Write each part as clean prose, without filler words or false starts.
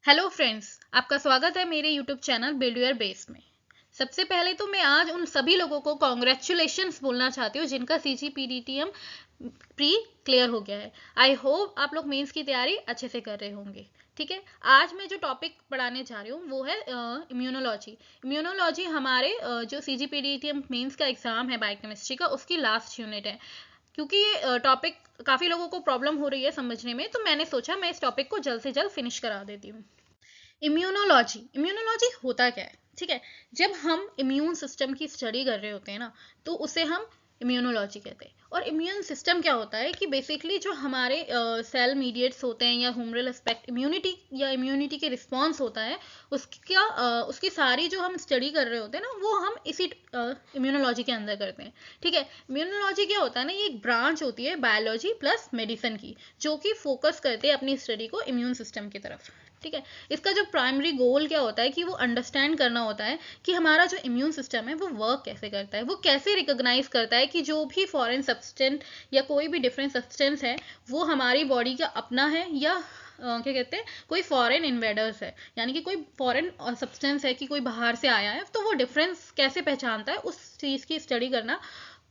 Hello friends, आपका स्वागत है मेरे YouTube channel build your base में। सबसे पहले तो मैं आज उन सभी लोगों को कॉन्ग्रेचुलेशंस बोलना चाहती हूँ जिनका सीजीपीडीटीएम प्री क्लियर हो गया है। आई होप आप लोग मेंस की तैयारी अच्छे से कर रहे होंगे। ठीक है, आज मैं जो टॉपिक पढ़ाने जा रही हूँ वो है इम्यूनोलॉजी। इम्यूनोलॉजी हमारे जो सीजीपीडीटीएम मेंस का एग्जाम है बायोकेमिस्ट्री का, उसकी लास्ट यूनिट है। क्योंकि ये टॉपिक काफ़ी लोगों को प्रॉब्लम हो रही है समझने में, तो मैंने सोचा मैं इस टॉपिक को जल्द से जल्द फिनिश करा देती हूँ। इम्यूनोलॉजी होता क्या है? ठीक है, जब हम इम्यून सिस्टम की स्टडी कर रहे होते हैं ना, तो उसे हम इम्यूनोलॉजी कहते हैं। और इम्यून सिस्टम क्या होता है कि बेसिकली जो हमारे सेल मीडिएट्स होते हैं या ह्यूमरल एस्पेक्ट इम्यूनिटी या इम्यूनिटी के रिस्पॉन्स होता है, उसकी सारी जो हम स्टडी कर रहे होते हैं ना, वो हम इसी इम्यूनोलॉजी के अंदर करते हैं। ठीक है, इम्यूनोलॉजी क्या होता है ना, ये एक ब्रांच होती है बायोलॉजी प्लस मेडिसिन की, जो कि फोकस करते हैं अपनी स्टडी को इम्यून सिस्टम की तरफ। ठीक है, इसका जो प्राइमरी गोल क्या होता है कि वो अंडरस्टैंड करना होता है कि हमारा जो इम्यून सिस्टम है वो वर्क कैसे करता है, वो कैसे रिकॉग्नाइज करता है कि जो भी फॉरेन सब्सटेंस या कोई भी डिफरेंट सब्सटेंस है वो हमारी बॉडी का अपना है या क्या कहते हैं कोई फॉरेन इन्वेडर्स है, यानी कि कोई फॉरेन सब्सटेंस है कि कोई बाहर से आया है। तो वो डिफरेंस कैसे पहचानता है उस चीज़ की स्टडी करना,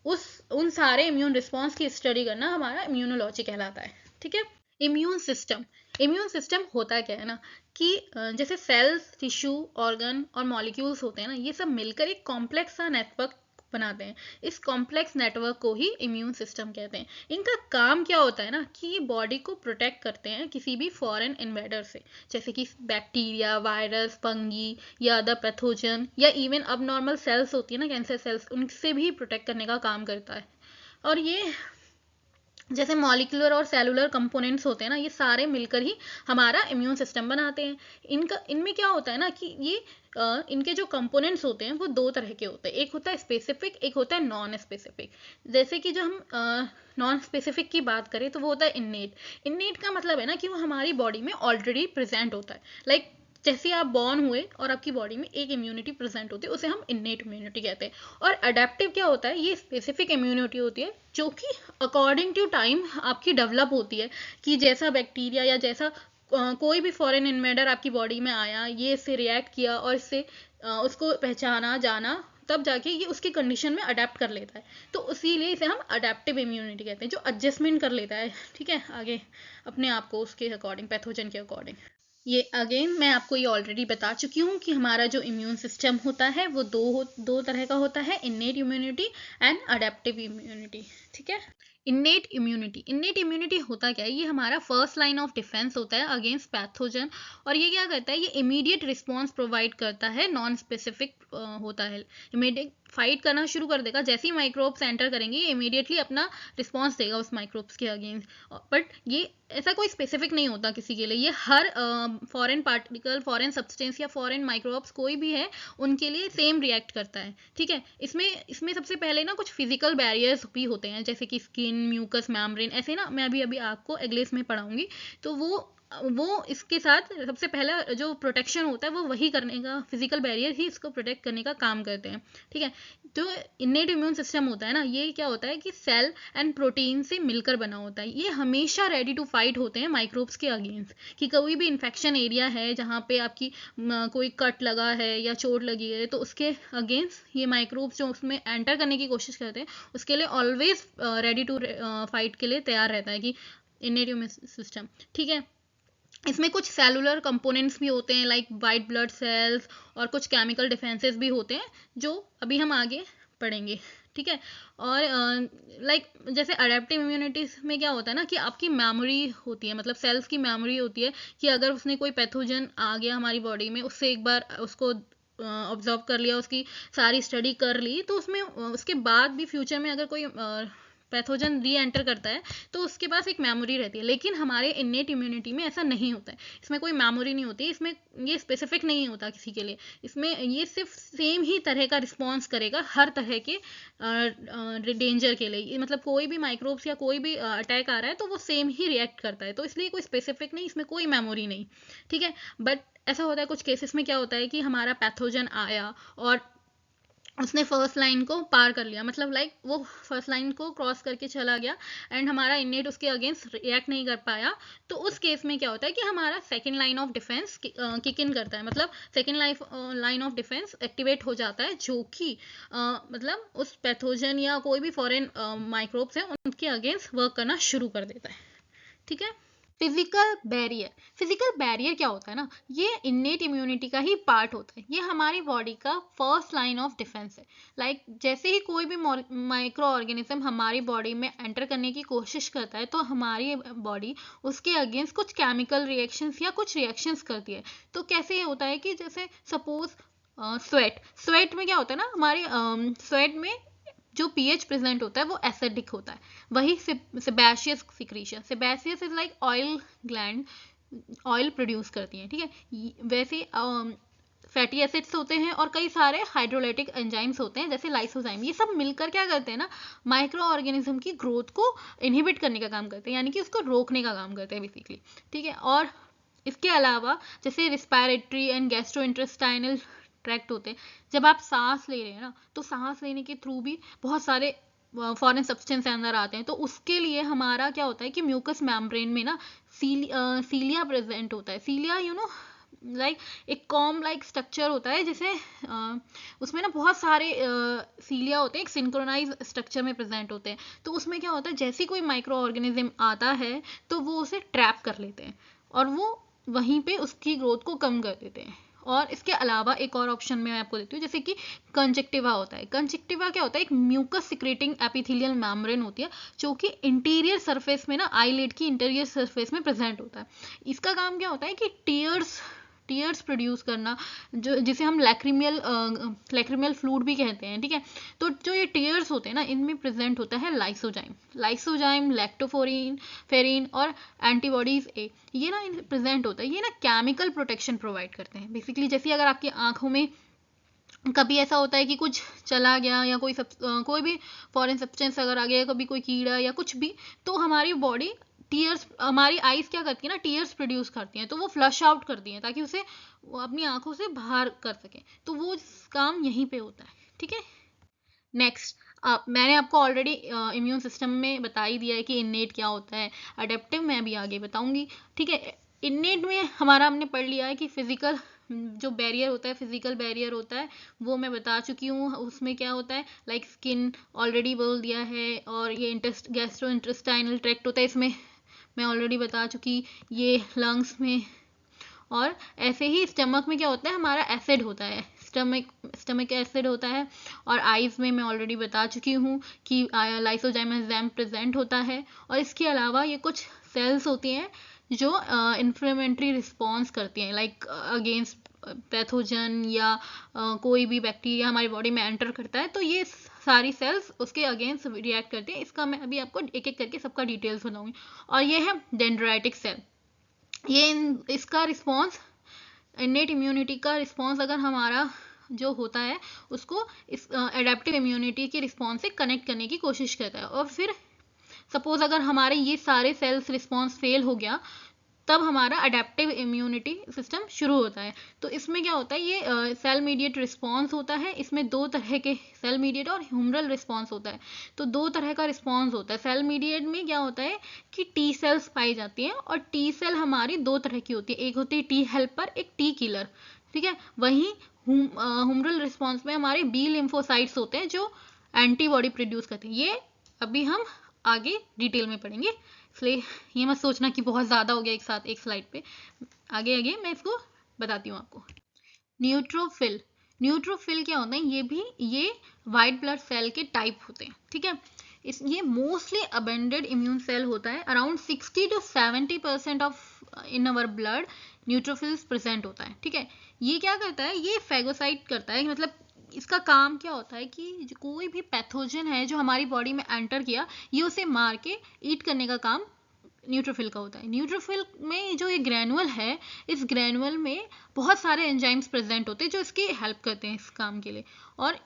उन सारे इम्यून रिस्पॉन्स की स्टडी करना हमारा इम्यूनोलॉजी कहलाता है। ठीक है, इम्यून सिस्टम होता क्या है ना कि जैसे सेल्स, टिश्यू, ऑर्गन और मॉलिक्यूल्स होते हैं ना, ये सब मिलकर एक कॉम्प्लेक्स सा नेटवर्क बनाते हैं। इस कॉम्प्लेक्स नेटवर्क को ही इम्यून सिस्टम कहते हैं। इनका काम क्या होता है ना कि ये बॉडी को प्रोटेक्ट करते हैं किसी भी फॉरेन इन्वेडर से, जैसे कि बैक्टीरिया, वायरस, फंगी या अदर पैथोजन, या इवन अब नॉर्मल सेल्स होती है ना, कैंसर सेल्स, उनसे भी प्रोटेक्ट करने का काम करता है। और ये जैसे मॉलिक्यूलर और सेलुलर कंपोनेंट्स होते हैं ना, ये सारे मिलकर ही हमारा इम्यून सिस्टम बनाते हैं। इनमें क्या होता है ना कि ये इनके जो कंपोनेंट्स होते हैं वो दो तरह के होते हैं, एक होता है स्पेसिफिक, एक होता है नॉन स्पेसिफिक। जैसे कि जो हम नॉन स्पेसिफिक की बात करें तो वो होता है इन्नेट का मतलब है ना कि वो हमारी बॉडी में ऑलरेडी प्रेजेंट होता है। लाइक जैसे आप बॉर्न हुए और आपकी बॉडी में एक इम्यूनिटी प्रेजेंट होती है, उसे हम इन्नेट इम्यूनिटी कहते हैं। और अडेप्टिव क्या होता है, ये स्पेसिफिक इम्यूनिटी होती है जो कि अकॉर्डिंग टू टाइम आपकी डेवलप होती है, कि जैसा बैक्टीरिया या जैसा कोई भी फॉरेन इन्वेडर आपकी बॉडी में आया, ये इससे रिएक्ट किया और इससे उसको पहचाना जाना, तब जाके ये उसकी कंडीशन में अडेप्ट कर लेता है। तो इसीलिए इसे हम अडेप्टिव इम्यूनिटी कहते हैं, जो एडजस्टमेंट कर लेता है। ठीक है, आगे अपने आप को उसके अकॉर्डिंग, पैथोजन के अकॉर्डिंग। ये अगेन मैं आपको ये ऑलरेडी बता चुकी हूँ कि हमारा जो इम्यून सिस्टम होता है वो दो तरह का होता है, innate immunity and adaptive immunity. ठीक है, इन्नेट इम्यूनिटी होता क्या है, ये हमारा फर्स्ट लाइन ऑफ डिफेंस होता है अगेंस्ट पैथोजन। और ये क्या करता है, ये इमीडिएट रिस्पॉन्स प्रोवाइड करता है, नॉन स्पेसिफिक होता है। इमीडिएट फाइट करना शुरू कर देगा, जैसे ही माइक्रोब्स एंटर करेंगे ये इमीडिएटली अपना रिस्पॉन्स देगा उस माइक्रोब्स के अगेंस्ट। बट ये ऐसा कोई स्पेसिफिक नहीं होता किसी के लिए, ये हर फॉरेन पार्टिकल, फॉरेन सब्सटेंस या फॉरेन माइक्रोब्स कोई भी है उनके लिए सेम रिएक्ट करता है। ठीक है, इसमें सबसे पहले ना कुछ फिजिकल बैरियर्स भी होते हैं, जैसे कि स्किन, म्यूकस मेम्ब्रेन, ऐसे ना मैं अभी अभी आपको एग्लेस में पढ़ाऊंगी। तो वो इसके साथ सबसे पहला जो प्रोटेक्शन होता है वो वही करने का, फिजिकल बैरियर ही इसको प्रोटेक्ट करने का काम करते हैं। ठीक है, जो इन्नेट इम्यून सिस्टम होता है ना, ये क्या होता है कि सेल एंड प्रोटीन से मिलकर बना होता है। ये हमेशा रेडी टू फाइट होते हैं माइक्रोब्स के अगेंस्ट, कि कोई भी इन्फेक्शन एरिया है जहाँ पे आपकी कोई कट लगा है या चोट लगी है, तो उसके अगेंस्ट ये माइक्रोब्स जो उसमें एंटर करने की कोशिश करते हैं, उसके लिए ऑलवेज रेडी टू फाइट के लिए तैयार रहता है कि इन्नेट इम्यून सिस्टम। ठीक है, इसमें कुछ सेलुलर कंपोनेंट्स भी होते हैं, लाइक वाइट ब्लड सेल्स, और कुछ केमिकल डिफेंसेस भी होते हैं जो अभी हम आगे पढ़ेंगे। ठीक है, और लाइक जैसे अडेप्टिव इम्यूनिटी में क्या होता है ना कि आपकी मेमोरी होती है, मतलब सेल्स की मेमोरी होती है, कि अगर उसने कोई पैथोजन आ गया हमारी बॉडी में, उससे एक बार उसको ऑब्जर्व कर लिया, उसकी सारी स्टडी कर ली, तो उसमें उसके बाद भी फ्यूचर में अगर कोई पैथोजन री एंटर करता है तो उसके पास एक मेमोरी रहती है। लेकिन हमारे इन्नेट इम्यूनिटी में ऐसा नहीं होता है, इसमें कोई मेमोरी नहीं होती, इसमें ये स्पेसिफिक नहीं होता किसी के लिए। इसमें ये सिर्फ सेम ही तरह का रिस्पॉन्स करेगा हर तरह के डेंजर के लिए, मतलब कोई भी माइक्रोब्स या कोई भी अटैक आ रहा है तो वो सेम ही रिएक्ट करता है, तो इसलिए कोई स्पेसिफिक नहीं, इसमें कोई मेमोरी नहीं। ठीक है, बट ऐसा होता है कुछ केसेस में, क्या होता है कि हमारा पैथोजन आया और उसने फर्स्ट लाइन को पार कर लिया, मतलब लाइक वो फर्स्ट लाइन को क्रॉस करके चला गया एंड हमारा इननेट उसके अगेंस्ट रिएक्ट नहीं कर पाया, तो उस केस में क्या होता है कि हमारा second line of defence kick in करता है, मतलब second line of defence activate हो जाता है, जो कि मतलब उस पैथोजन या कोई भी फॉरेन माइक्रोब्स है उनके अगेंस्ट वर्क करना शुरू कर देता है। ठीक है। फिजिकल बैरियर क्या होता है ना, ये इन्नेट इम्यूनिटी का ही पार्ट होता है, ये हमारी बॉडी का फर्स्ट लाइन ऑफ डिफेंस है। लाइक जैसे ही कोई भी माइक्रो ऑर्गेनिज्म हमारी बॉडी में एंटर करने की कोशिश करता है, तो हमारी बॉडी उसके अगेंस्ट कुछ केमिकल रिएक्शंस या कुछ रिएक्शंस करती है। तो कैसे होता है कि जैसे सपोज स्वेट में क्या होता है ना, हमारे स्वेट में जो पीएच प्रेजेंट होता है वो एसिडिक होता है। वही sebaceous secretion, sebaceous is like oil gland, oil produce करती है। ठीक है। वैसे फैटी एसिड्स होते हैं और कई सारे हाइड्रोलाइटिक एंजाइम्स होते हैं जैसे लाइसोजाइम, ये सब मिलकर क्या करते हैं ना, माइक्रो ऑर्गेनिज्म की ग्रोथ को इनहिबिट करने का काम करते हैं, यानी कि उसको रोकने का काम करते हैं बेसिकली। ठीक है। और इसके अलावा जैसे रिस्पायरेटरी एंड गैस्ट्रोइंटेस्टाइनल ट्रैक्ट होते हैं, जब आप सांस ले रहे हैं ना, तो सांस लेने के थ्रू भी बहुत सारे फॉरेन सब्सटेंस अंदर आते हैं, तो उसके लिए हमारा क्या होता है कि म्यूकस मेम्ब्रेन में ना सीलिया प्रेजेंट होता है। सीलिया लाइक एक कॉम लाइक स्ट्रक्चर होता है, जैसे उसमें ना बहुत सारे सीलिया होते हैं, एक सिंक्रोनाइज स्ट्रक्चर में प्रेजेंट होते हैं। तो उसमें क्या होता है, जैसे कोई माइक्रो ऑर्गेनिज्म आता है तो वो उसे ट्रैप कर लेते हैं और वो वहीं पे उसकी ग्रोथ को कम कर देते हैं। और इसके अलावा एक और ऑप्शन मैं आपको देती हूँ, जैसे कि कंजक्टिवा होता है। कंजक्टिवा क्या होता है, एक म्यूकस सिक्रेटिंग एपिथेलियल मेम्ब्रेन होती है, जो कि इंटीरियर सरफेस में ना, आईलिड की इंटीरियर सरफेस में प्रेजेंट होता है। इसका काम क्या होता है कि टीयर्स प्रोड्यूस करना, जो जिसे हम लैक्रिमियल फ्लूइड भी कहते हैं। ठीक है। तो जो ये टीयर्स होते हैं ना, इनमें प्रेजेंट होता है लाइसोजाइम, लैक्टोफेरिन और एंटीबॉडीज ए, ये ना प्रेजेंट होता है। ये ना केमिकल प्रोटेक्शन प्रोवाइड करते हैं बेसिकली। जैसे अगर आपकी आंखों में कभी ऐसा होता है कि कुछ चला गया या कोई भी फॉरेन सब्सटेंस अगर आ गया, कभी कोई कीड़ा या कुछ भी, तो हमारी बॉडी हमारी आईज क्या करती है ना, टीयर्स प्रोड्यूस करती हैं, तो वो फ्लश आउट करती हैं ताकि उसे वो अपनी आंखों से बाहर कर सके। तो वो काम यहीं पे होता है। ठीक है। नेक्स्ट, मैंने आपको ऑलरेडी इम्यून सिस्टम में बता ही दिया है कि इन्नेट क्या होता है, अडेप्टिव मैं अभी आगे बताऊंगी। ठीक है। इन्नेट में हमारा हमने पढ़ लिया है कि फिजिकल जो बैरियर होता है, फिजिकल बैरियर होता है, वो मैं बता चुकी हूँ। उसमें क्या होता है, लाइक स्किन ऑलरेडी बोल दिया है, और ये गैस्ट्रो इंटेस्टाइनल ट्रैक्ट होता है, इसमें मैं ऑलरेडी बता चुकी, ये लंग्स में। और ऐसे ही स्टमक में क्या होता है, हमारा एसिड होता है, स्टमक एसिड होता है। और आइज में मैं ऑलरेडी बता चुकी हूँ कि लाइसोजाइम एंजाइम प्रेजेंट होता है। और इसके अलावा ये कुछ सेल्स होती हैं जो इन्फ्लेमेटरी रिस्पॉन्स करती हैं, लाइक अगेंस्ट पैथोजन या कोई भी बैक्टीरिया हमारी बॉडी में एंटर करता है, तो ये सारी सेल्स उसके अगेंस्ट रिएक्ट करती हैं। इसका मैं अभी आपको एक एक करके सबका डिटेल्स बताऊंगी। और ये है डेंड्राइटिक सेल। ये इसका रिस्पॉन्स, इन्नेट इम्यूनिटी का रिस्पॉन्स अगर हमारा जो होता है, उसको इस एडेप्टिव इम्यूनिटी के रिस्पॉन्स से कनेक्ट करने की कोशिश करता है। और फिर सपोज अगर हमारे ये सारे सेल्स रिस्पॉन्स फेल हो गया, तब हमारा अडेप्टिव इम्यूनिटी सिस्टम शुरू होता है। तो इसमें क्या होता है, ये सेल मीडिएट रिस्पॉन्स होता है। इसमें दो तरह के सेल मीडिएट और ह्यूमरल रिस्पॉन्स होता है। तो दो तरह का रिस्पॉन्स होता है। सेल मीडिएट में क्या होता है कि टी सेल्स पाई जाती हैं, और टी सेल हमारी दो तरह की होती है, एक होती है टी हेल्पर, एक टी किलर। ठीक है। वहीं ह्यूमरल रिस्पॉन्स में हमारे बी लिम्फोसाइट्स होते हैं जो एंटीबॉडी प्रोड्यूस करते हैं। ये अभी हम आगे डिटेल में पढ़ेंगे, इसलिए ये मत सोचना कि बहुत ज़्यादा हो गया एक साथ एक स्लाइड पे। आगे मैं इसको बताती हूँ आपको। न्यूट्रोफिल क्या होता है, ये वाइट ब्लड सेल के टाइप होते हैं। ठीक है। ये मोस्टली अबेंडेड इम्यून सेल होता है। Around 60 to 70% of in our blood neutrophils present होता है। ठीक है। ये क्या करता है, ये फैगोसाइट करता है, मतलब इसका काम क्या होता है कि कोई भी पैथोजन है जो हमारी बॉडी में एंटर किया, ये उसे मार के ईट करने का काम न्यूट्रोफिल का होता है। न्यूट्रोफिल में जो ये ग्रैनुअल है, इस ग्रैनुअल में बहुत सारे एंजाइम्स प्रेजेंट होते हैं जो इसकी हेल्प करते हैं इस काम के लिए। और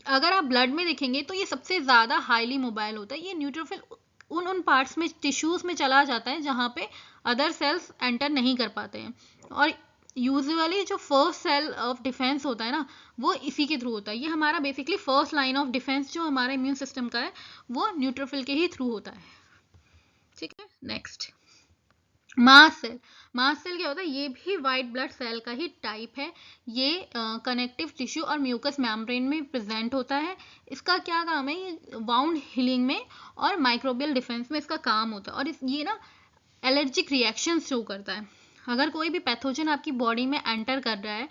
अगर आप ब्लड में देखेंगे तो ये सबसे ज़्यादा हाईली मोबाइल होता है। ये न्यूट्रोफिल उन पार्ट्स में, टिश्यूज़ में चला जाता है जहाँ पे अदर सेल्स एंटर नहीं कर पाते हैं। और यूजुअली जो फर्स्ट सेल ऑफ डिफेंस होता है ना, वो इसी के थ्रू होता है। ये हमारा basically first line of defence जो हमारा इम्यून सिस्टम का है, वो न्यूट्रोफिल के ही थ्रू होता है। ठीक है, next mast cell. Mast cell क्या होता है? ये भी वाइट ब्लड सेल का ही टाइप है। ये कनेक्टिव टिश्यू और म्यूकस मेम्ब्रेन में प्रेजेंट होता है। इसका क्या काम है? ये वाउंड हीलिंग में और माइक्रोबियल डिफेंस में इसका काम होता है। और ये ना एलर्जिक रिएक्शन शो करता है। अगर कोई भी पैथोजन आपकी बॉडी में एंटर कर रहा है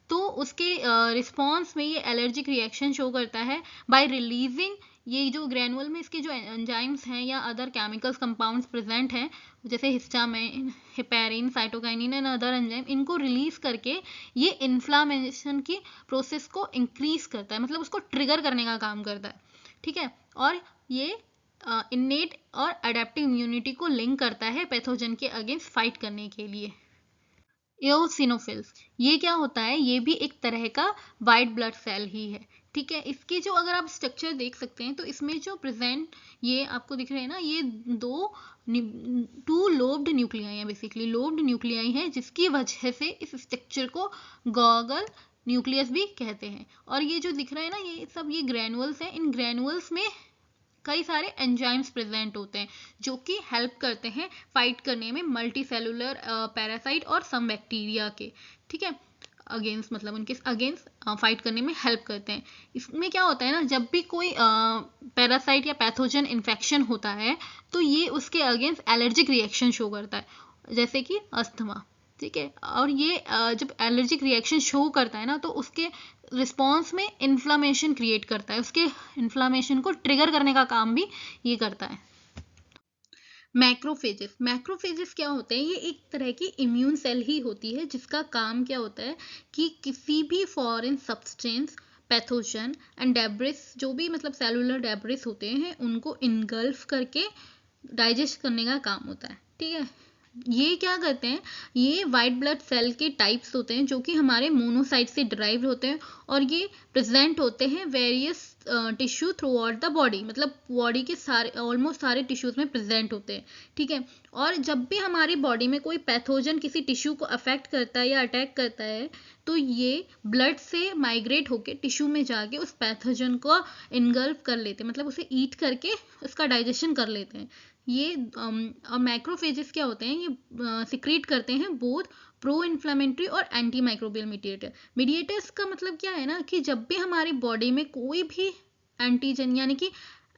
तो उसके रिस्पॉन्स में ये एलर्जिक रिएक्शन शो करता है बाय रिलीजिंग ये जो ग्रैनुअल में इसके जो एंजाइम्स हैं या अदर केमिकल्स कंपाउंड्स प्रेजेंट हैं, जैसे histamine, heparin, cytokinin and other enzyme, इनको रिलीज करके ये इन्फ्लामेशन की प्रोसेस को इंक्रीज करता है, मतलब उसको ट्रिगर करने का काम करता है। ठीक है, और ये इन्नेट और अडेप्टिव इम्यूनिटी को लिंक करता है पैथोजन के अगेंस्ट फाइट करने के लिए। एओसिनोफिल्स, ये क्या होता है? ये भी एक तरह का वाइट ब्लड सेल ही है। ठीक है, इसके जो अगर आप स्ट्रक्चर देख सकते हैं तो इसमें जो प्रेजेंट ये आपको दिख रहे हैं ना, ये टू लोब्ड न्यूक्लियाई है, बेसिकली लोब्ड न्यूक्लियाई है, जिसकी वजह से इस स्ट्रक्चर को गॉगल न्यूक्लियस भी कहते हैं। और ये जो दिख रहा है ना, ये सब ये ग्रैनुअल्स हैं। इन ग्रैनुअल्स में कई सारे एंजाइम्स प्रेजेंट होते हैं जो कि हेल्प करते हैं फाइट करने में मल्टी सेलुलर पैरासाइट और सम बैक्टीरिया के। ठीक है, अगेंस्ट, मतलब उनके अगेंस्ट फाइट करने में हेल्प करते हैं। इसमें क्या होता है ना, जब भी कोई पैरासाइट या पैथोजन इन्फेक्शन होता है तो ये उसके अगेंस्ट एलर्जिक रिएक्शन शो करता है, जैसे कि अस्थमा। ठीक है, और ये जब एलर्जिक रिएक्शन शो करता है ना तो उसके रिस्पॉन्स में इन्फ्लामेशन क्रिएट करता है, उसके इन्फ्लामेशन को ट्रिगर करने का काम भी ये करता है। मैक्रोफेजेस, मैक्रोफेजेस क्या होते हैं? ये एक तरह की इम्यून सेल ही होती है जिसका काम क्या होता है कि किसी भी foreign substance, pathogen and debris, जो भी मतलब सेलुलर डेब्रिस होते हैं, उनको इनगल्फ करके डाइजेस्ट करने का काम होता है। ठीक है, ये क्या करते हैं? ये वाइट ब्लड सेल के टाइप्स होते हैं जो कि हमारे मोनोसाइट से डिराइव्ड होते हैं और ये प्रेजेंट होते हैं various tissue through out the body, मतलब बॉडी के सारे ऑलमोस्ट सारे टिश्यूज में प्रेजेंट होते हैं। ठीक है, और जब भी हमारी बॉडी में कोई पैथोजन किसी टिश्यू को अफेक्ट करता है या अटैक करता है तो ये ब्लड से माइग्रेट होकर टिश्यू में जाके उस पैथोजन को इनगल्फ कर लेते हैं, मतलब उसे ईट करके उसका डाइजेशन कर लेते हैं। ये और मैक्रोफेजेस क्या होते हैं? ये सिक्रीट करते हैं बोथ प्रो इन्फ्लेमेटरी और एंटी माइक्रोबियल मीडिएटर। मीडिएटर्स का मतलब क्या है ना, कि जब भी हमारी बॉडी में कोई भी एंटीजन यानी कि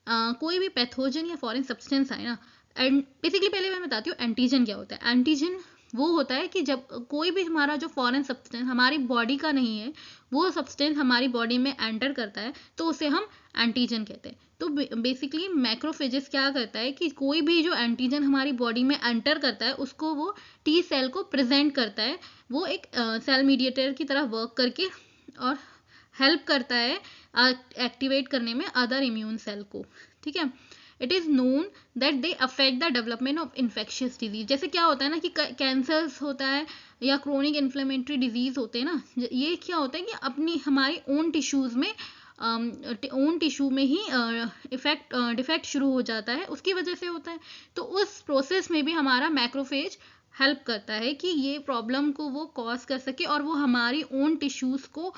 कोई भी पैथोजन या फॉरेन सब्सटेंस आए ना, एंड बेसिकली पहले मैं बताती हूँ एंटीजन क्या होता है। एंटीजन वो होता है कि जब कोई भी हमारा जो फॉरेन सब्सटेंस हमारी बॉडी का नहीं है, वो सब्सटेंस हमारी बॉडी में एंटर करता है तो उसे हम एंटीजन कहते हैं। तो बेसिकली मैक्रोफेजेस क्या करता है कि कोई भी जो एंटीजन हमारी बॉडी में एंटर करता है उसको वो टी सेल को प्रेजेंट करता है, वो एक सेल मीडिएटर की तरह वर्क करके और हेल्प करता है एक्टिवेट करने में अदर इम्यून सेल को। ठीक है, it is known that they affect the development of infectious disease. जैसे क्या होता है ना कि कैंसर्स होता है या क्रोनिक इन्फ्लेमेटरी डिजीज होते हैं ना, ये क्या होता है कि अपनी हमारी ओन टिश्यूज़ में ओन टिश्यू में ही डिफेक्ट शुरू हो जाता है, उसकी वजह से होता है। तो उस प्रोसेस में भी हमारा मैक्रोफेज हेल्प करता है कि ये प्रॉब्लम को वो कॉज कर सके और वो हमारी ओन टिश्यूज़ को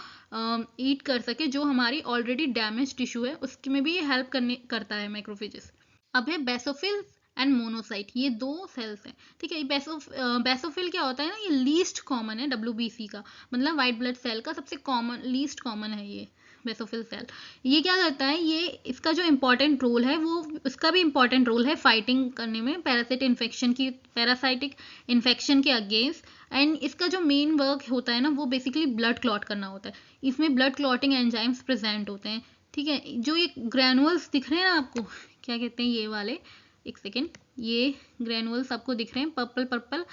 ईट कर सके, जो हमारी ऑलरेडी डैमेज टिश्यू है उसके में भी ये हेल्प करता है मैक्रोफेजेस। अब है बेसोफिल्स एंड मोनोसाइट, ये दो सेल्स हैं। ठीक है, बेसोफिल क्या होता है ना, ये लीस्ट कॉमन है WBC का, मतलब वाइट ब्लड सेल का सबसे कॉमन लीस्ट कॉमन है ये बेसोफिल सेल। ये क्या करता है? ये इसका जो इम्पोर्टेंट रोल है वो उसका भी इम्पोर्टेंट रोल है फाइटिंग करने में पैरासाइटिक इन्फेक्शन के अगेंस्ट। एंड इसका जो मेन वर्क होता है ना, वो बेसिकली ब्लड क्लॉट करना होता है। इसमें ब्लड क्लॉटिंग एंजाइम्स प्रेजेंट होते हैं। ठीक है, जो ये ग्रैनुअल्स दिख रहे हैं ना आपको, क्या कहते हैं ये वाले, एक सेकेंड, ये ग्रैनुअल्स आपको दिख रहे हैं पर्पल पर्पल,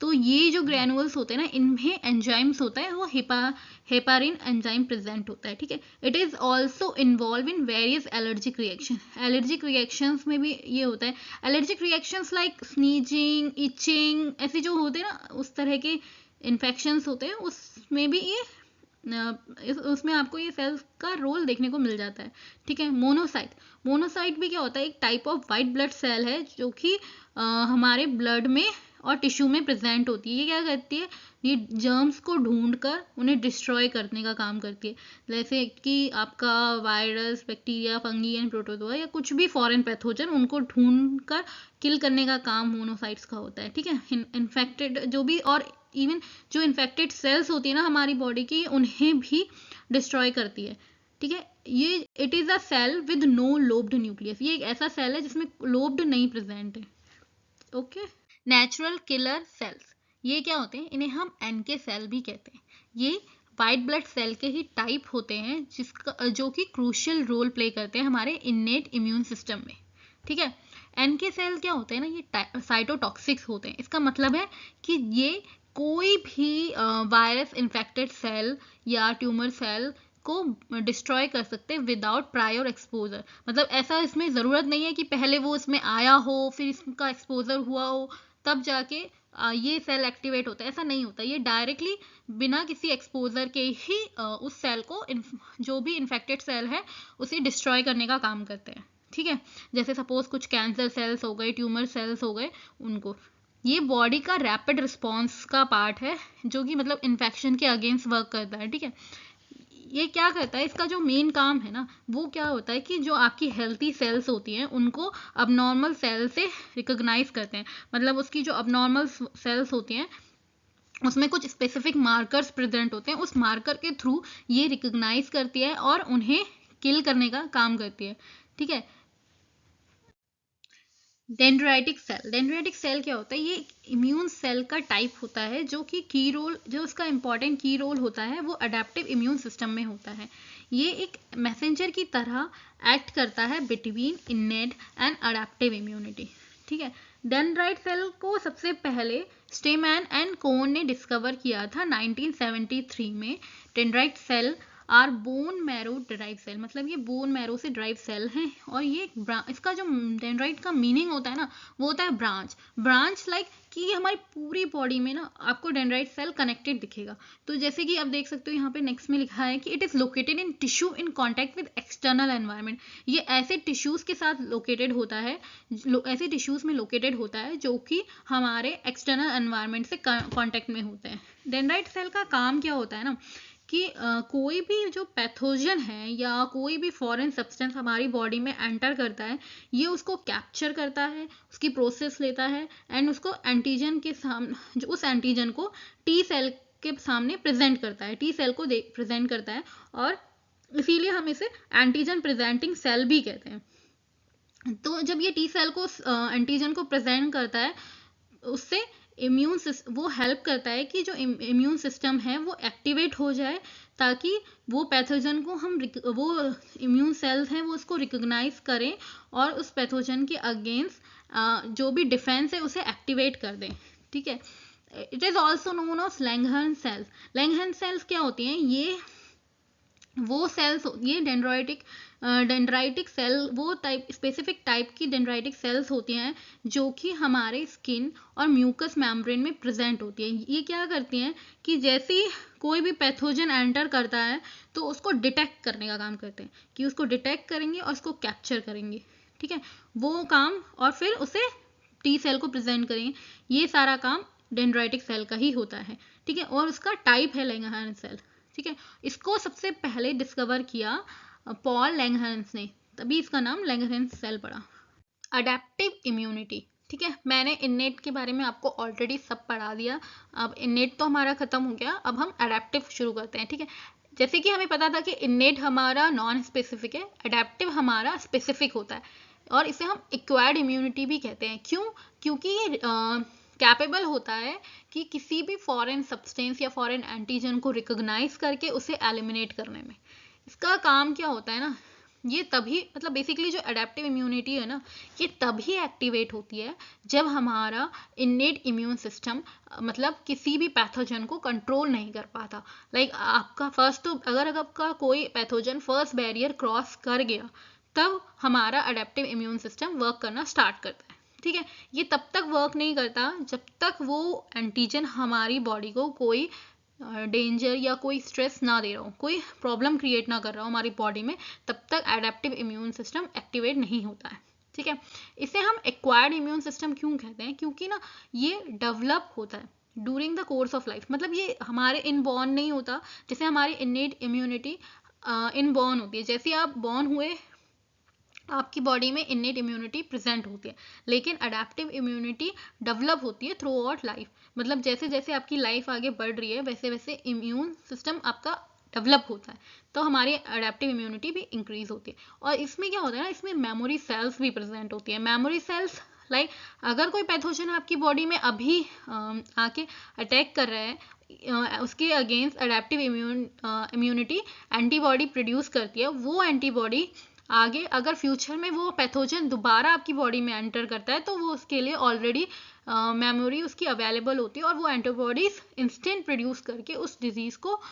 तो ये जो ग्रैनुअल्स होते हैं ना, इनमें एंजाइम्स होता है, वो हेपारिन एंजाइम प्रेजेंट होता है। ठीक है, it is also involve in various allergic reaction. Allergic reactions में भी ये होता है। Allergic reactions like sneezing, itching, ऐसे जो होते हैं ना, उस तरह के इन्फेक्शंस होते हैं, उसमें भी ये उसमें आपको ये सेल्स का रोल देखने को मिल जाता है। ठीक है, मोनोसाइट भी क्या होता है? एक type of white blood cell है जो कि हमारे ब्लड में और टिश्यू में प्रेजेंट होती है। ये क्या करती है, ये जर्म्स को ढूंढकर उन्हें डिस्ट्रॉय करने का काम करती है। जैसे कि आपका virus, bacteria, fungi and protozoa या कुछ भी फॉरेन पैथोजन, उनको ढूंढकर किल करने का काम मोनोसाइट्स का होता है, ठीक है। इन्फेक्टेड जो भी, और इवन जो इन्फेक्टेड सेल्स होती है ना हमारी बॉडी की, उन्हें भी डिस्ट्रॉय करती है, ठीक है। ये it is a cell with no lobed nucleus, ये एक ऐसा सेल है जिसमें लोब्ड नहीं प्रेजेंट है, ओके। नेचुरल किलर सेल्स, ये क्या होते हैं, इन्हें हम NK सेल भी कहते हैं। ये वाइट ब्लड सेल के ही टाइप होते हैं जिसका जो कि क्रूशियल रोल प्ले करते हैं हमारे इन्नेट इम्यून सिस्टम में, ठीक है। NK सेल क्या होते हैं ना, ये साइटोटॉक्सिक्स होते हैं। इसका मतलब है कि ये कोई भी वायरस इन्फेक्टेड सेल या ट्यूमर सेल को डिस्ट्रॉय कर सकते हैं विदाउट प्रायर एक्सपोजर। मतलब ऐसा इसमें ज़रूरत नहीं है कि पहले वो इसमें आया हो, फिर इसका एक्सपोजर हुआ हो, तब जाके ये सेल एक्टिवेट होता है, ऐसा नहीं होता। ये डायरेक्टली बिना किसी एक्सपोजर के ही उस सेल को, जो भी इन्फेक्टेड सेल है, उसे डिस्ट्रॉय करने का काम करते हैं, ठीक है। जैसे सपोज कुछ कैंसर सेल्स हो गए, ट्यूमर सेल्स हो गए, उनको ये बॉडी का रैपिड रिस्पॉन्स का पार्ट है, जो कि मतलब इन्फेक्शन के अगेंस्ट वर्क करता है, ठीक है। ये क्या करता है, इसका जो मेन काम है ना, वो क्या होता है कि जो आपकी हेल्थी सेल्स होती हैं उनको अबनॉर्मल सेल से रिकॉग्नाइज करते हैं। मतलब उसकी जो अबनॉर्मल सेल्स होती हैं उसमें कुछ स्पेसिफिक मार्कर्स प्रेजेंट होते हैं, उस मार्कर के थ्रू ये रिकॉग्नाइज करती है और उन्हें किल करने का काम करती है, ठीक है। डेंड्राइटिक सेल, डेंड्राइटिक सेल क्या होता है, ये इम्यून सेल का टाइप होता है जो कि की रोल, जो उसका इंपॉर्टेंट की रोल होता है वो अडेप्टिव इम्यून सिस्टम में होता है। ये एक मैसेंजर की तरह एक्ट करता है between innate and adaptive immunity, ठीक है। डेंड्राइट सेल को सबसे पहले स्टेमैन एंड कोन ने डिस्कवर किया था 1973 में। Dendrite cell are bone marrow derived cell, मतलब ये बोन मैरो से ड्राइव सेल हैं। और ये इसका जो डेंड्राइट का मीनिंग होता है ना, वो होता है ब्रांच। ब्रांच लाइक कि हमारी पूरी बॉडी में ना आपको डेंड्राइट सेल कनेक्टेड दिखेगा। तो जैसे कि आप देख सकते हो यहाँ पे नेक्स्ट में लिखा है कि it is located in tissue in contact with external environment. ये ऐसे टिश्यूज के साथ लोकेटेड होता है, ऐसे टिश्यूज में लोकेटेड होता है जो कि हमारे एक्सटर्नल एनवायरनमेंट से कॉन्टैक्ट में होते हैं। डेंड्राइट सेल का काम क्या होता है ना कि कोई भी जो पैथोजन है या कोई भी फॉरेन सब्सटेंस हमारी बॉडी में एंटर करता है, ये उसको कैप्चर करता है, उसकी प्रोसेस लेता है एंड उसको एंटीजन के सामने, जो उस एंटीजन को टी सेल के सामने प्रेजेंट करता है, टी सेल को प्रेजेंट करता है, और इसीलिए हम इसे एंटीजन प्रेजेंटिंग सेल भी कहते हैं। तो जब ये टी सेल को एंटीजन को प्रेजेंट करता है, उससे वो हेल्प करता है कि जो इम्यून सिस्टम है वो एक्टिवेट हो जाए, ताकि वो पैथोजन को वो इम्यून सेल्स हैं वो उसको रिकॉग्नाइज करें और उस पैथोजन के अगेंस्ट जो भी डिफेंस है उसे एक्टिवेट कर दें, ठीक है। It is also known of Langerhans cells. Langerhans cells क्या होती हैं, ये वो सेल्स, ये डेंड्राइटिक सेल वो स्पेसिफिक टाइप की डेंड्राइटिक सेल्स होती हैं जो कि हमारे स्किन और म्यूकस मेम्ब्रेन में प्रेजेंट होती हैं। ये क्या करती हैं कि जैसे ही कोई भी पैथोजन एंटर करता है तो उसको डिटेक्ट करने का काम करते हैं, कि उसको डिटेक्ट करेंगे और उसको कैप्चर करेंगे, ठीक है, वो काम, और फिर उसे टी सेल को प्रेजेंट करेंगे। ये सारा काम डेंड्राइटिक सेल का ही होता है, ठीक है। और उसका टाइप है लैंगहर्न सेल, ठीक है। इसको सबसे पहले डिस्कवर किया पॉल लैंगहर्न्स ने, तभी इसका नाम लैंगहर्न्स सेल पड़ा। अडेप्टिव इम्यूनिटी, ठीक है। मैंने इन्नेट के बारे में आपको ऑलरेडी सब पढ़ा दिया। अब इन्नेट तो हमारा खत्म हो गया, अब हम अडेप्टिव शुरू करते हैं, ठीक है। जैसे कि हमें पता था कि इन्नेट हमारा नॉन स्पेसिफिक है, अडेप्टिव हमारा स्पेसिफिक होता है, और इसे हम एक्वायर्ड इम्यूनिटी भी कहते हैं। क्यों? क्योंकि ये कैपेबल होता है कि किसी भी फॉरेन सब्सटेंस या फॉरेन एंटीजन को रिकॉग्नाइज करके उसे एलिमिनेट करने में। इसका काम क्या होता है ना, ये तभी, मतलब बेसिकली जो अडेप्टिव इम्यूनिटी है ना, ये तभी एक्टिवेट होती है जब हमारा इन्नेट इम्यून सिस्टम मतलब किसी भी पैथोजन को कंट्रोल नहीं कर पाता। लाइक आपका फर्स्ट, तो अगर आपका कोई पैथोजन फर्स्ट बैरियर क्रॉस कर गया, तब हमारा अडेप्टिव इम्यून सिस्टम वर्क करना स्टार्ट करता है, ठीक है। ये तब तक वर्क नहीं करता जब तक वो एंटीजन हमारी बॉडी को कोई डेंजर या कोई स्ट्रेस ना दे रहा हो, कोई प्रॉब्लम क्रिएट ना कर रहा हो हमारी बॉडी में, तब तक एडेप्टिव इम्यून सिस्टम एक्टिवेट नहीं होता है, ठीक है। इसे हम एक्वायर्ड इम्यून सिस्टम क्यों कहते हैं, क्योंकि ना ये डेवलप होता है during the course of life, मतलब ये हमारे इनबॉर्न नहीं होता, जैसे हमारी इनेट इम्यूनिटी इनबॉर्न होती है, जैसे आप बॉर्न हुए आपकी बॉडी में इनेट इम्यूनिटी प्रेजेंट होती है, लेकिन अडेप्टिव इम्यूनिटी डेवलप होती है थ्रू आउट लाइफ, मतलब जैसे जैसे आपकी लाइफ आगे बढ़ रही है वैसे वैसे इम्यून सिस्टम आपका डेवलप होता है, तो हमारी अडेप्टिव इम्यूनिटी भी इंक्रीज होती है। और इसमें क्या होता है ना, इसमें मेमोरी सेल्स भी प्रेजेंट होती है। मेमोरी सेल्स लाइक अगर कोई पैथोजन आपकी बॉडी में अभी आके अटैक कर रहा है, उसके against adaptive immunity antibody produce करती है, वो एंटीबॉडी आगे अगर फ्यूचर में वो पैथोजन दोबारा आपकी बॉडी में एंटर करता है तो वो उसके लिए ऑलरेडी मेमोरी उसकी अवेलेबल होती है और वो एंटीबॉडीज इंस्टेंट प्रोड्यूस करके उस डिजीज को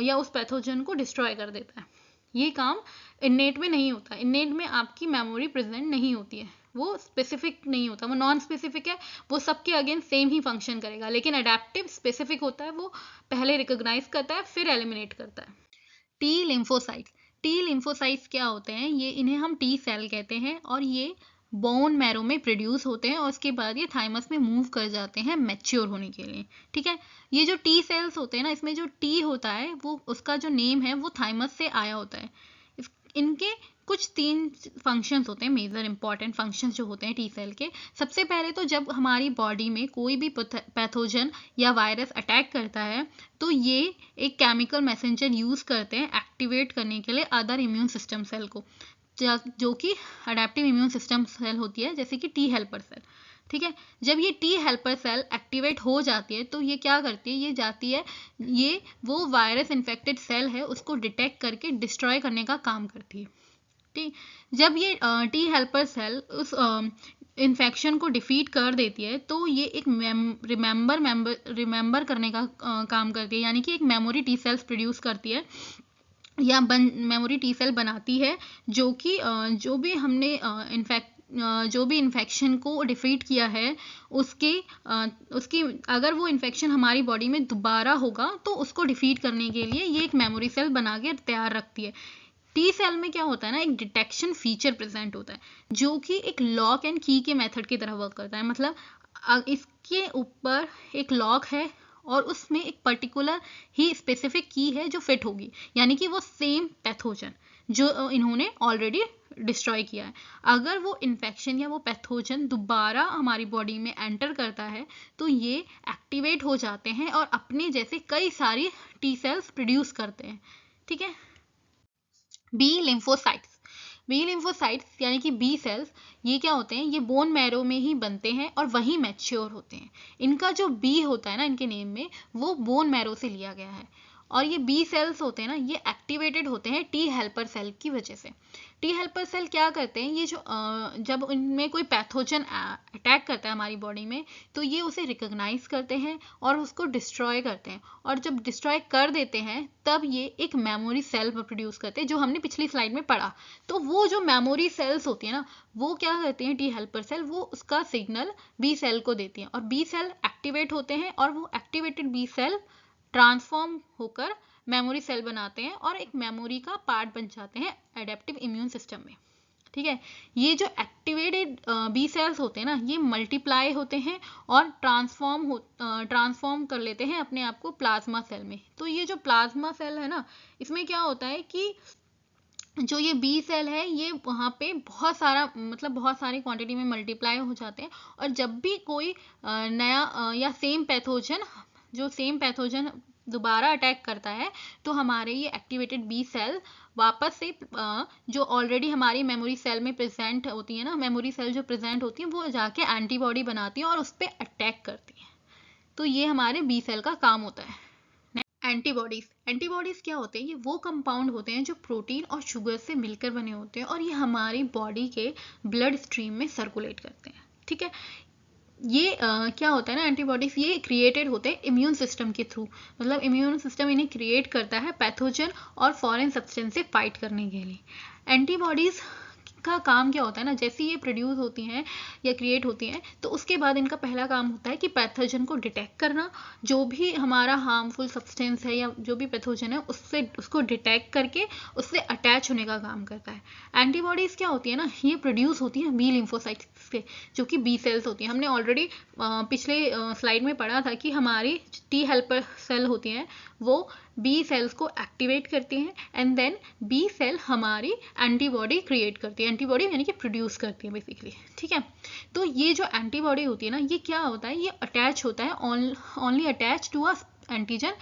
या उस पैथोजन को डिस्ट्रॉय कर देता है। ये काम इनेट में नहीं होता, इनेट में आपकी मेमोरी प्रेजेंट नहीं होती है, वो स्पेसिफिक नहीं होता, वो नॉन स्पेसिफिक है, वो सबके अगेंस्ट सेम ही फंक्शन करेगा। लेकिन अडेप्टिव स्पेसिफिक होता है, वो पहले रिकॉग्नाइज करता है फिर एलिमिनेट करता है। टी लिम्फोसाइट्स, टी लिम्फोसाइट्स क्या होते हैं, ये इन्हें हम टी सेल कहते हैं और ये बोन मैरो में प्रोड्यूस होते हैं और उसके बाद ये थाइमस में मूव कर जाते हैं मैच्योर होने के लिए। ठीक है, ये जो टी सेल्स होते हैं ना, इसमें जो टी होता है वो उसका जो नेम है वो थाइमस से आया होता है। इनके कुछ 3 फंक्शंस होते हैं, मेजर इंपॉर्टेंट फंक्शंस जो होते हैं टी सेल के। सबसे पहले तो जब हमारी बॉडी में कोई भी पैथोजन या वायरस अटैक करता है तो ये एक केमिकल मैसेंजर यूज करते हैं एक्टिवेट करने के लिए अदर इम्यून सिस्टम सेल को, जो कि अडेप्टिव इम्यून सिस्टम सेल होती है, जैसे कि टी हेल्पर सेल। ठीक है, जब ये टी हेल्पर सेल एक्टिवेट हो जाती है तो ये क्या करती है, ये जाती है, ये वो वायरस इन्फेक्टेड सेल है उसको डिटेक्ट करके डिस्ट्रॉय करने का काम करती है। ठीक, जब ये टी हेल्पर सेल उस इन्फेक्शन को डिफीट कर देती है तो ये एक रिमेंबर करने का काम करती है, यानी कि एक मेमोरी टी सेल्स प्रोड्यूस करती है या मेमोरी टी सेल बनाती है, जो कि जो भी हमने जो भी इन्फेक्शन को डिफीट किया है उसकी अगर वो इन्फेक्शन हमारी बॉडी में दोबारा होगा तो उसको डिफीट करने के लिए ये एक मेमोरी सेल बना के तैयार रखती है। टी सेल में क्या होता है ना, एक डिटेक्शन फीचर प्रेजेंट होता है जो कि एक लॉक एंड की के मेथड की तरह वर्क करता है, मतलब इसके ऊपर एक लॉक है और उसमें एक पर्टिकुलर ही स्पेसिफिक की है जो फिट होगी, यानी कि वो सेम पैथोजन जो इन्होंने ऑलरेडी डिस्ट्रॉय किया है, अगर वो इन्फेक्शन या वो पैथोजन दोबारा हमारी बॉडी में एंटर करता है तो ये एक्टिवेट हो जाते हैं और अपने जैसे कई सारी टी सेल्स प्रोड्यूस करते हैं। ठीक है, बी लिम्फोसाइट्स, बी लिम्फोसाइट्स यानी कि बी सेल्स, ये क्या होते हैं, ये बोन मैरो में ही बनते हैं और वहीं मैच्योर होते हैं। इनका जो बी होता है ना इनके नेम में, वो बोन मैरो से लिया गया है और ये बी सेल्स होते हैं ना, ये एक्टिवेटेड होते हैं टी हेल्पर सेल की वजह से। टी हेल्पर सेल क्या करते हैं, ये जो जब इनमें कोई पैथोजन अटैक करता है हमारी बॉडी में तो ये उसे रिकॉग्नाइज करते हैं और उसको डिस्ट्रॉय करते हैं, और जब डिस्ट्रॉय कर देते हैं तब ये एक मेमोरी सेल प्रोड्यूस करते हैं, जो हमने पिछली स्लाइड में पढ़ा। तो वो जो मेमोरी सेल्स होती है ना, वो क्या करते हैं टी हेल्पर सेल, वो उसका सिग्नल बी सेल को देती हैं और बी सेल एक्टिवेट होते हैं और वो एक्टिवेटेड बी सेल ट्रांसफॉर्म होकर मेमोरी सेल बनाते हैं और एक मेमोरी का पार्ट बन जाते हैं एडेप्टिव इम्यून सिस्टम में। ठीक है, ये जो एक्टिवेटेड बी सेल्स होते हैं ना, ये मल्टीप्लाई होते हैं और ट्रांसफॉर्म कर लेते हैं अपने आप को प्लाज्मा सेल में। तो ये जो प्लाज्मा सेल है ना, इसमें क्या होता है कि जो ये बी सेल है ये वहाँ पे बहुत सारी क्वांटिटी में मल्टीप्लाई हो जाते हैं, और जब भी कोई नया या सेम पैथोजन दोबारा अटैक करता है तो हमारे ये एक्टिवेटेड बी सेल वापस से जो ऑलरेडी हमारी मेमोरी सेल में प्रेजेंट होती है ना, मेमोरी सेल जो प्रेजेंट होती है वो जाके एंटीबॉडी बनाती है और उस पर अटैक करती है। तो ये हमारे बी सेल का काम होता है। एंटीबॉडीज क्या होते हैं, ये वो कंपाउंड होते हैं जो प्रोटीन और शुगर से मिलकर बने होते हैं और ये हमारी बॉडी के ब्लड स्ट्रीम में सर्कुलेट करते हैं। ठीक है, ये क्या होता है ना, एंटीबॉडीज ये क्रिएटेड होते हैं इम्यून सिस्टम के थ्रू, मतलब इम्यून सिस्टम इन्हें क्रिएट करता है पैथोजन और फॉरेन सब्सटेंस से फाइट करने के लिए। एंटीबॉडीज इनका काम क्या होता है ना, जैसे ये प्रोड्यूस होती हैं या क्रिएट होती हैं, तो उसके बाद इनका पहला काम होता है कि पैथोजन को डिटेक्ट करना, जो भी हमारा हार्मफुल सब्सटेंस है या जो भी पैथोजन है उसको डिटेक्ट करके उससे अटैच होने का काम करता है। एंटीबॉडीज़ क्या होती है ना, ये प्रोड्यूस होती हैं बी लिम्फोसाइट्स से, जो कि बी सेल्स होती हैं। हमने ऑलरेडी पिछले स्लाइड में पढ़ा था कि हमारी टी हेल्पर सेल होती हैं, वो बी सेल्स को एक्टिवेट करती हैं एंड देन बी सेल हमारी एंटीबॉडी क्रिएट करती है, एंटीबॉडी यानी कि प्रोड्यूस करती है बेसिकली, ठीक है। तो ये जो एंटीबॉडी होती है ना, ये क्या होता है, ये अटैच होता है only attach to a antigen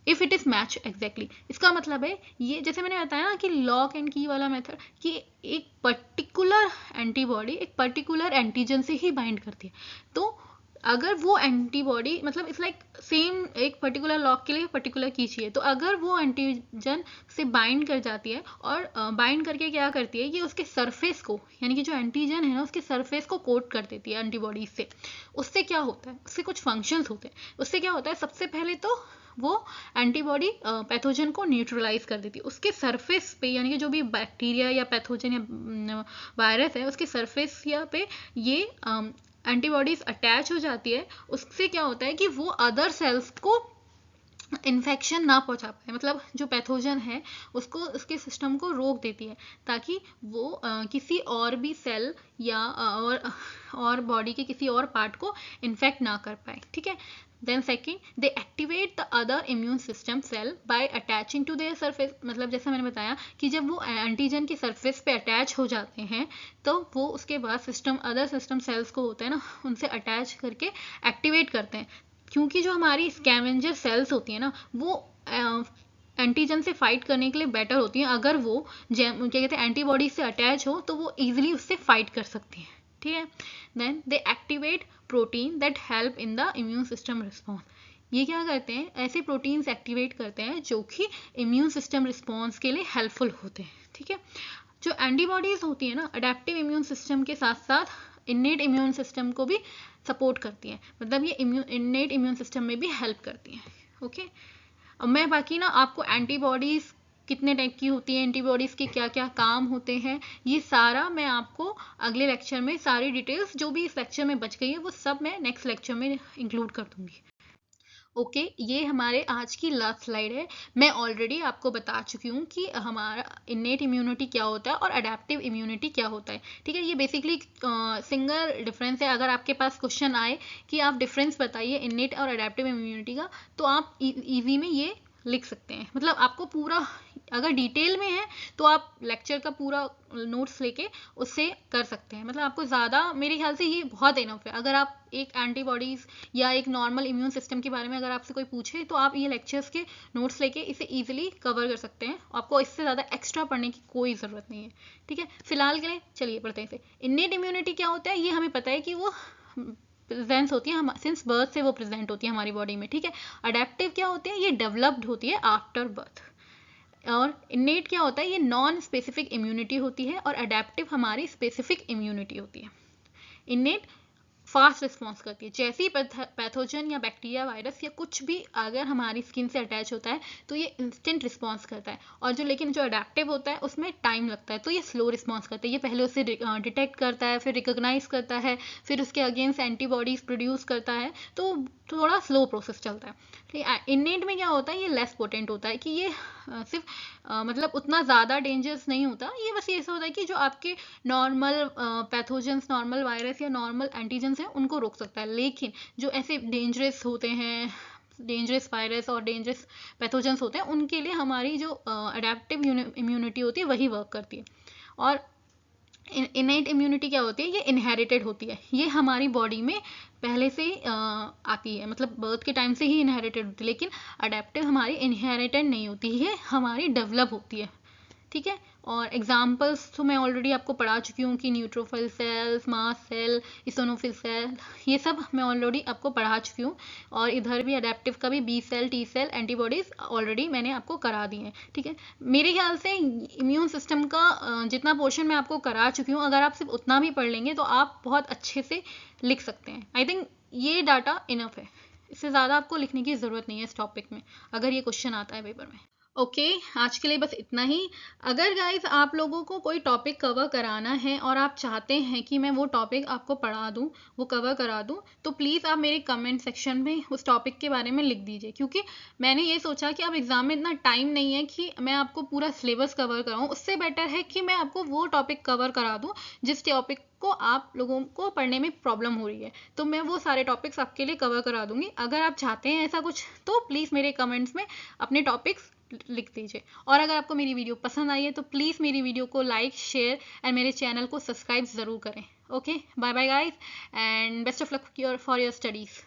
if it is match exactly. इसका मतलब है ये, जैसे मैंने बताया ना कि लॉक एंड की वाला मेथड, कि एक पर्टिकुलर एंटीबॉडी एक पर्टिकुलर एंटीजन से ही बाइंड करती है। तो अगर वो एंटीबॉडी, मतलब इट्स लाइक सेम, एक पर्टिकुलर लॉक के लिए पर्टिकुलर की चाहिए, तो अगर वो एंटीजन से बाइंड कर जाती है और बाइंड करके क्या करती है, ये उसके सरफेस को, यानी कि जो एंटीजन है ना, उसके सरफेस को कोट कर देती है एंटीबॉडी से। उससे क्या होता है, उससे कुछ फंक्शंस होते हैं। उससे क्या होता है, सबसे पहले तो वो एंटीबॉडी पैथोजन को न्यूट्रलाइज कर देती है उसके सरफेस पे, यानी कि जो भी बैक्टीरिया या पैथोजन या वायरस है उसके सरफेस या पे ये एंटीबॉडीज अटैच हो जाती है। उससे क्या होता है कि वो अदर सेल्स को इन्फेक्शन ना पहुंचा पाए, मतलब जो पैथोजन है उसको, उसके सिस्टम को रोक देती है, ताकि वो किसी और भी सेल या और बॉडी के किसी और पार्ट को इन्फेक्ट ना कर पाए, ठीक है। Then second, they activate the other immune system cell by attaching to their surface, मतलब जैसा मैंने बताया कि जब वो एंटीजन के सरफेस पे अटैच हो जाते हैं, तो वो उसके बाद अदर सिस्टम सेल्स को होता है ना, उनसे अटैच करके एक्टिवेट करते हैं। क्योंकि जो हमारी स्कैवेंजर सेल्स होती है ना, वो एंटीजन से फाइट करने के लिए बेटर होती हैं। अगर वो क्या कहते हैं एंटीबॉडी से अटैच हो, तो वो इजीली उससे फाइट कर सकती हैं, ठीक है। Then they activate protein that help in the immune system response. ये क्या करते हैं, ऐसे प्रोटीन्स एक्टिवेट करते हैं जो कि इम्यून सिस्टम रिस्पॉन्स के लिए हेल्पफुल होते हैं, ठीक है। जो एंटीबॉडीज होती है ना, अडेप्टिव इम्यून सिस्टम के साथ साथ इन्नेट इम्यून सिस्टम को भी सपोर्ट करती है, मतलब ये इन्नेट इम्यून सिस्टम में भी हेल्प करती हैं, ओके। अब मैं बाकी ना आपको एंटीबॉडीज कितने टाइप की होती है, एंटीबॉडीज के क्या क्या काम होते हैं, ये सारा मैं आपको अगले लेक्चर में, सारी डिटेल्स जो भी इस लेक्चर में बच गई है वो सब मैं नेक्स्ट लेक्चर में इंक्लूड कर दूंगी, ओके। ये हमारे आज की लास्ट स्लाइड है। मैं ऑलरेडी आपको बता चुकी हूँ कि हमारा इन्नेट इम्यूनिटी क्या होता है और अडेप्टिव इम्यूनिटी क्या होता है, ठीक है। ये बेसिकली सिंगल डिफरेंस है। अगर आपके पास क्वेश्चन आए कि आप डिफरेंस बताइए इन्नेट और अडेप्टिव इम्यूनिटी का, तो आप इजी में ये लिख सकते हैं। मतलब आपको पूरा, अगर डिटेल में है तो आप लेक्चर का पूरा नोट्स लेके उससे कर सकते हैं। मतलब आपको ज़्यादा, मेरे ख्याल से ये बहुत इनफ है। अगर आप एक एंटीबॉडीज़ या एक नॉर्मल इम्यून सिस्टम के बारे में अगर आपसे कोई पूछे, तो आप ये लेक्चर्स के नोट्स लेके इसे ईजिली कवर कर सकते हैं। आपको इससे ज़्यादा एक्स्ट्रा पढ़ने की कोई ज़रूरत नहीं है, ठीक है। फिलहाल के लिए चलिए पढ़ते हैं इसे। इन्नेट इम्यूनिटी क्या होता है, ये हमें पता है कि वो प्रेजेंस होती है, हम सिंस बर्थ से वो प्रेजेंट होती है हमारी बॉडी में, ठीक है। अडेप्टिव क्या होती है, ये डेवलप्ड होती है आफ्टर बर्थ। और इन्नेट क्या होता है, ये नॉन स्पेसिफिक इम्यूनिटी होती है और अडेप्टिव हमारी स्पेसिफिक इम्यूनिटी होती है। इन्नेट फास्ट रिस्पॉन्स करती है, जैसे ही पैथोजन या बैक्टीरिया, वायरस या कुछ भी अगर हमारी स्किन से अटैच होता है तो ये इंस्टेंट रिस्पॉन्स करता है। और लेकिन जो अडेप्टिव होता है उसमें टाइम लगता है, तो ये स्लो रिस्पॉन्स करता है। ये पहले उसे डिटेक्ट करता है, फिर रिकॉग्नाइज करता है, फिर उसके अगेंस्ट एंटीबॉडीज प्रोड्यूस करता है, तो थोड़ा स्लो प्रोसेस चलता है। इन्नेट में क्या होता है, ये लेस पोटेंट होता है, कि ये सिर्फ मतलब उतना ज़्यादा डेंजरस नहीं होता। ये बस ऐसा होता है कि जो आपके नॉर्मल पैथोजेंस, नॉर्मल वायरस या नॉर्मल एंटीजेंस हैं, उनको रोक सकता है। लेकिन जो ऐसे डेंजरस होते हैं, डेंजरस वायरस और डेंजरस पैथोजेंस होते हैं, उनके लिए हमारी जो अडेप्टिव इम्यूनिटी होती है वही वर्क करती है। और इनेट इम्यूनिटी क्या होती है, ये इनहेरिटेड होती है। ये हमारी बॉडी में पहले से ही आती है, मतलब बर्थ के टाइम से ही इनहेरिटेड होती है। लेकिन अडेप्टिव हमारी इनहेरिटेड नहीं होती है, हमारी डेवलप होती है, ठीक है। और एग्जाम्पल्स तो मैं ऑलरेडी आपको पढ़ा चुकी हूँ कि neutrophil cells, mast cell, eosinophil cell, ये सब मैं ऑलरेडी आपको पढ़ा चुकी हूँ। और इधर भी अडेप्टिव का भी B cell, T cell, antibodies already मैंने आपको करा दी है, ठीक है। मेरे ख्याल से इम्यून सिस्टम का जितना पोर्शन मैं आपको करा चुकी हूँ, अगर आप सिर्फ उतना भी पढ़ लेंगे तो आप बहुत अच्छे से लिख सकते हैं। आई थिंक ये डाटा इनफ है, इससे ज़्यादा आपको लिखने की ज़रूरत नहीं है इस टॉपिक में, अगर ये क्वेश्चन आता है पेपर में। ओके आज के लिए बस इतना ही। अगर गाइस आप लोगों को कोई टॉपिक कवर कराना है और आप चाहते हैं कि मैं वो टॉपिक आपको पढ़ा दूँ, वो कवर करा दूँ, तो प्लीज़ आप मेरे कमेंट सेक्शन में उस टॉपिक के बारे में लिख दीजिए, क्योंकि मैंने ये सोचा कि अब एग्ज़ाम में इतना टाइम नहीं है कि मैं आपको पूरा सिलेबस कवर कराऊँ। उससे बेटर है कि मैं आपको वो टॉपिक कवर करा दूँ जिस टॉपिक को आप लोगों को पढ़ने में प्रॉब्लम हो रही है। तो मैं वो सारे टॉपिक्स आपके लिए कवर करा दूँगी। अगर आप चाहते हैं ऐसा कुछ, तो प्लीज़ मेरे कमेंट्स में अपने टॉपिक्स लिख दीजिए। और अगर आपको मेरी वीडियो पसंद आई है तो प्लीज़ मेरी वीडियो को लाइक, शेयर एंड मेरे चैनल को सब्सक्राइब ज़रूर करें। Okay, bye bye guys and best of luck for your studies.